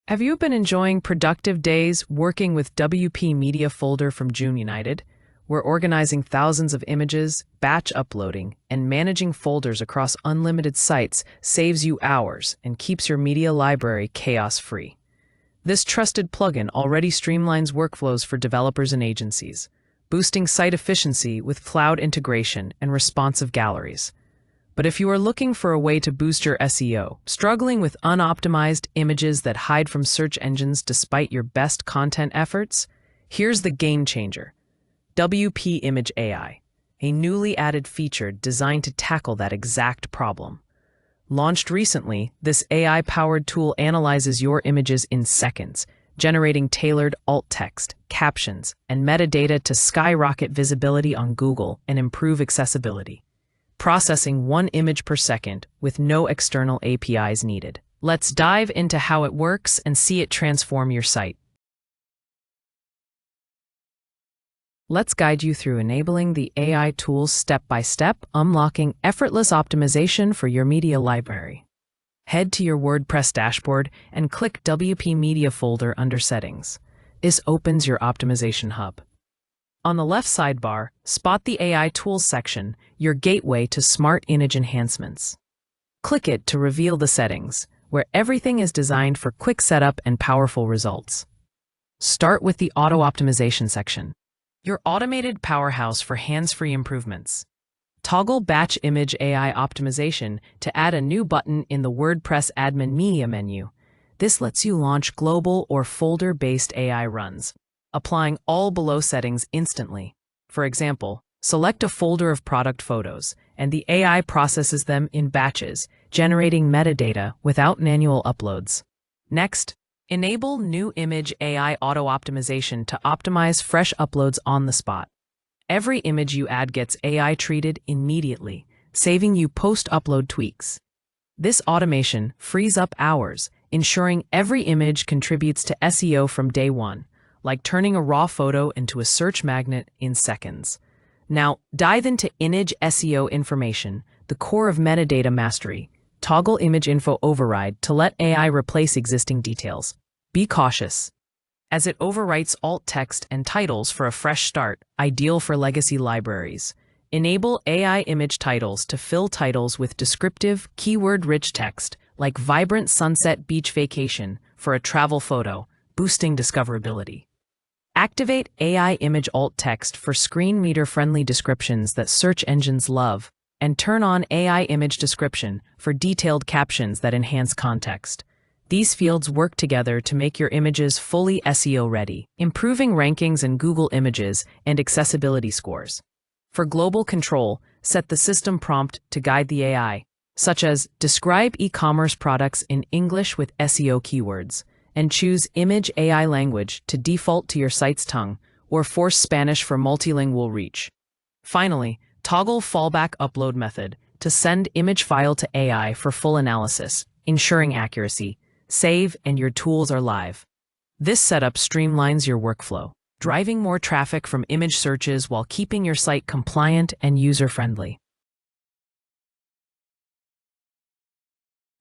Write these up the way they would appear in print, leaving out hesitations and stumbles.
Have you been enjoying productive days working with WP Media Folder from June United? We're organizing thousands of images, batch uploading, and managing folders across unlimited sites saves you hours and keeps your media library chaos-free. This trusted plugin already streamlines workflows for developers and agencies, boosting site efficiency with cloud integration and responsive galleries. But if you are looking for a way to boost your SEO, struggling with unoptimized images that hide from search engines despite your best content efforts, here's the game changer: WP Image AI, a newly added feature designed to tackle that exact problem. Launched recently, this AI-powered tool analyzes your images in seconds, generating tailored alt text, captions, and metadata to skyrocket visibility on Google and improve accessibility. Processing 1 image per second with no external APIs needed. Let's dive into how it works and see it transform your site. Let's guide you through enabling the AI tools step by step, unlocking effortless optimization for your media library. Head to your WordPress dashboard and click WP Media Folder under Settings. This opens your optimization hub. On the left sidebar, spot the AI Tools section, your gateway to smart image enhancements. Click it to reveal the settings, where everything is designed for quick setup and powerful results. Start with the Auto Optimization section, your automated powerhouse for hands-free improvements. Toggle Batch Image AI Optimization to add a new button in the WordPress Admin Media menu. This lets you launch global or folder-based AI runs, applying all below settings instantly. For example, select a folder of product photos, and the AI processes them in batches, generating metadata without manual uploads. Next, enable New Image AI Auto Optimization to optimize fresh uploads on the spot. Every image you add gets AI treated immediately, saving you post-upload tweaks. This automation frees up hours, ensuring every image contributes to SEO from day one, like turning a raw photo into a search magnet in seconds. Now, dive into image SEO information, the core of metadata mastery. Toggle Image Info Override to let AI replace existing details. Be cautious, as it overwrites alt text and titles for a fresh start, ideal for legacy libraries. Enable AI image titles to fill titles with descriptive, keyword-rich text, like vibrant sunset beach vacation for a travel photo, boosting discoverability. Activate AI image alt text for screen reader-friendly descriptions that search engines love, and turn on AI image description for detailed captions that enhance context. These fields work together to make your images fully SEO-ready, improving rankings in Google Images and accessibility scores. For global control, set the system prompt to guide the AI, such as describe e-commerce products in English with SEO keywords, and choose Image AI language to default to your site's tongue, or force Spanish for multilingual reach. Finally, toggle Fallback Upload method to send image file to AI for full analysis, ensuring accuracy. Save and your tools are live. This setup streamlines your workflow, driving more traffic from image searches while keeping your site compliant and user-friendly.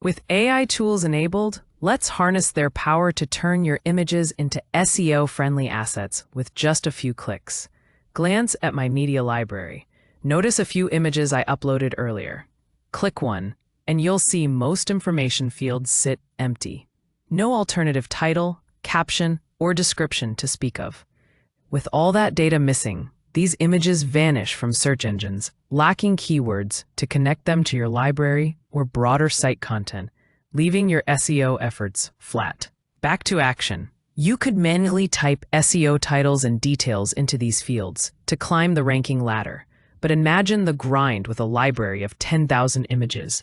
With AI tools enabled, let's harness their power to turn your images into SEO-friendly assets with just a few clicks. Glance at my media library. Notice a few images I uploaded earlier. Click one, and you'll see most information fields sit empty. No alternative title, caption, or description to speak of. With all that data missing, these images vanish from search engines, lacking keywords to connect them to your library or broader site content, leaving your SEO efforts flat. Back to action. You could manually type SEO titles and details into these fields to climb the ranking ladder, but imagine the grind with a library of 10,000 images.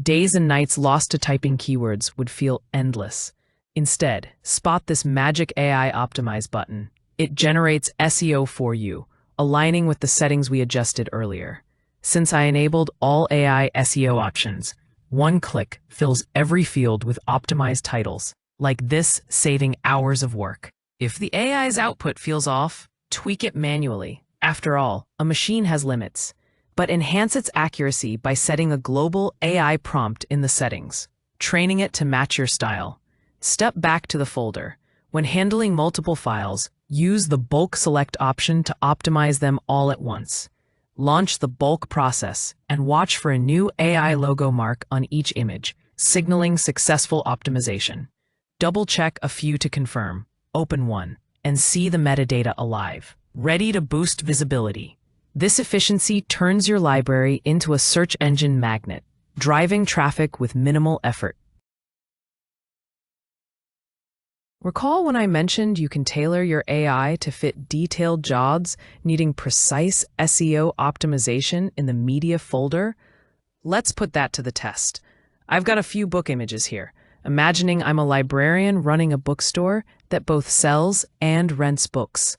Days and nights lost to typing keywords would feel endless. Instead, spot this magic AI Optimize button. It generates SEO for you, aligning with the settings we adjusted earlier. Since I enabled all AI SEO options, one click fills every field with optimized titles, like this, saving hours of work. If the AI's output feels off, tweak it manually. After all, a machine has limits. But enhance its accuracy by setting a global AI prompt in the settings, training it to match your style. Step back to the folder. When handling multiple files, use the bulk select option to optimize them all at once. Launch the bulk process and watch for a new AI logo mark on each image, signaling successful optimization. Double-check a few to confirm. Open one and see the metadata alive, ready to boost visibility. This efficiency turns your library into a search engine magnet, driving traffic with minimal effort. Recall when I mentioned you can tailor your AI to fit detailed jobs needing precise SEO optimization in the media folder? Let's put that to the test. I've got a few book images here, imagining I'm a librarian running a bookstore that both sells and rents books.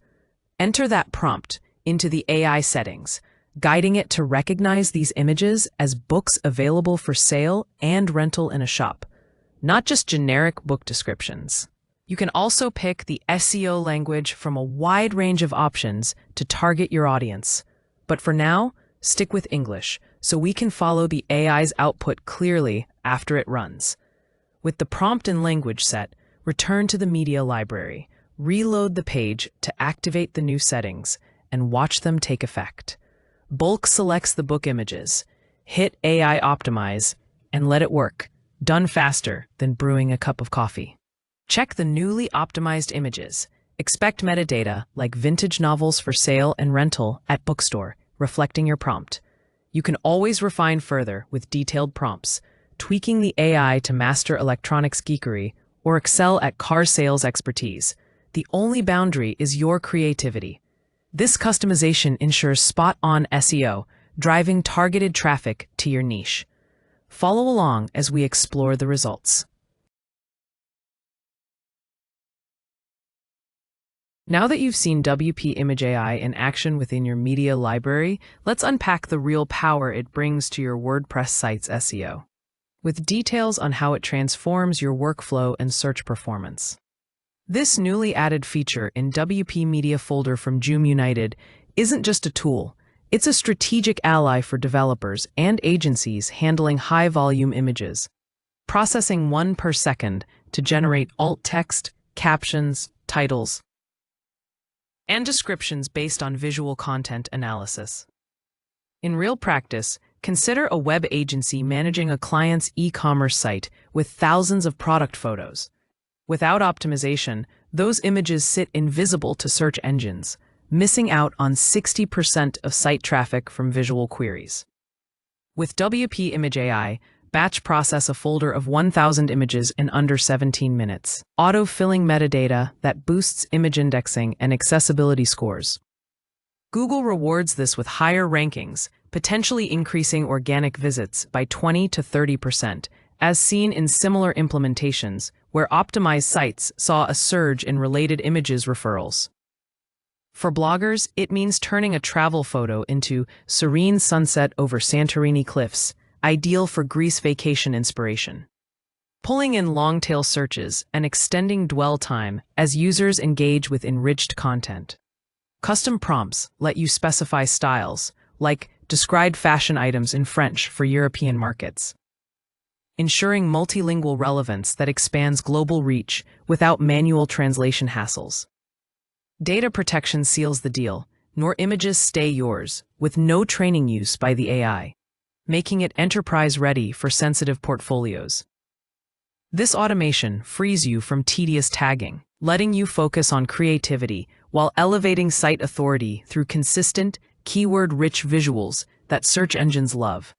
Enter that prompt into the AI settings, guiding it to recognize these images as books available for sale and rental in a shop, not just generic book descriptions. You can also pick the SEO language from a wide range of options to target your audience. But for now, stick with English so we can follow the AI's output clearly after it runs. With the prompt and language set, return to the media library, reload the page to activate the new settings, and watch them take effect. Bulk selects the book images, hit AI Optimize, and let it work. Done faster than brewing a cup of coffee. Check the newly optimized images. Expect metadata like vintage novels for sale and rental at bookstore, reflecting your prompt. You can always refine further with detailed prompts, tweaking the AI to master electronics geekery or excel at car sales expertise. The only boundary is your creativity. This customization ensures spot-on SEO, driving targeted traffic to your niche. Follow along as we explore the results. Now that you've seen WP Image AI in action within your media library, let's unpack the real power it brings to your WordPress site's SEO, with details on how it transforms your workflow and search performance. This newly added feature in WP Media folder from Joom United isn't just a tool, it's a strategic ally for developers and agencies handling high-volume images, processing 1 per second to generate alt text, captions, titles, and descriptions based on visual content analysis. In real practice, consider a web agency managing a client's e-commerce site with thousands of product photos. Without optimization, those images sit invisible to search engines, missing out on 60% of site traffic from visual queries. With WP Image AI, batch process a folder of 1,000 images in under 17 minutes, auto-filling metadata that boosts image indexing and accessibility scores. Google rewards this with higher rankings, potentially increasing organic visits by 20 to 30%, as seen in similar implementations where optimized sites saw a surge in related images referrals. For bloggers, it means turning a travel photo into serene sunset over Santorini cliffs, ideal for Greece vacation inspiration. Pulling in long-tail searches and extending dwell time as users engage with enriched content. Custom prompts let you specify styles, like describe fashion items in French for European markets, ensuring multilingual relevance that expands global reach without manual translation hassles. Data protection seals the deal, nor images stay yours, with no training use by the AI, making it enterprise-ready for sensitive portfolios. This automation frees you from tedious tagging, letting you focus on creativity while elevating site authority through consistent, keyword-rich visuals that search engines love,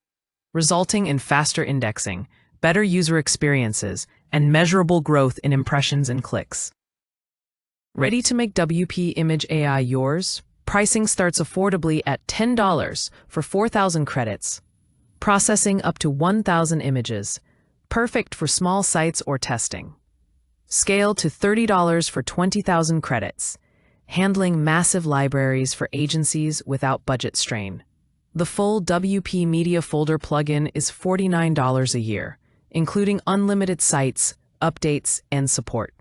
resulting in faster indexing, better user experiences, and measurable growth in impressions and clicks. Ready to make WP Image AI yours? Pricing starts affordably at $10 for 4,000 credits. Processing up to 1,000 images. Perfect for small sites or testing. Scale to $30 for 20,000 credits. Handling massive libraries for agencies without budget strain. The full WP Media Folder plugin is $49 a year, including unlimited sites, updates, and support.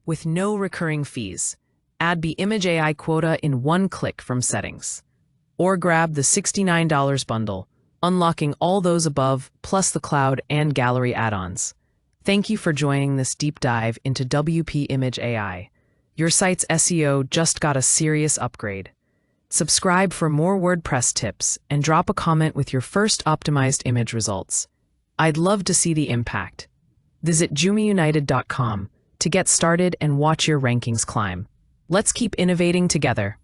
With no recurring fees, add the Image AI quota in one click from settings. Or grab the $69 bundle, unlocking all those above, plus the cloud and gallery add-ons. Thank you for joining this deep dive into WP Image AI. Your site's SEO just got a serious upgrade. Subscribe for more WordPress tips and drop a comment with your first optimized image results. I'd love to see the impact. Visit jumiunited.com to get started and watch your rankings climb. Let's keep innovating together.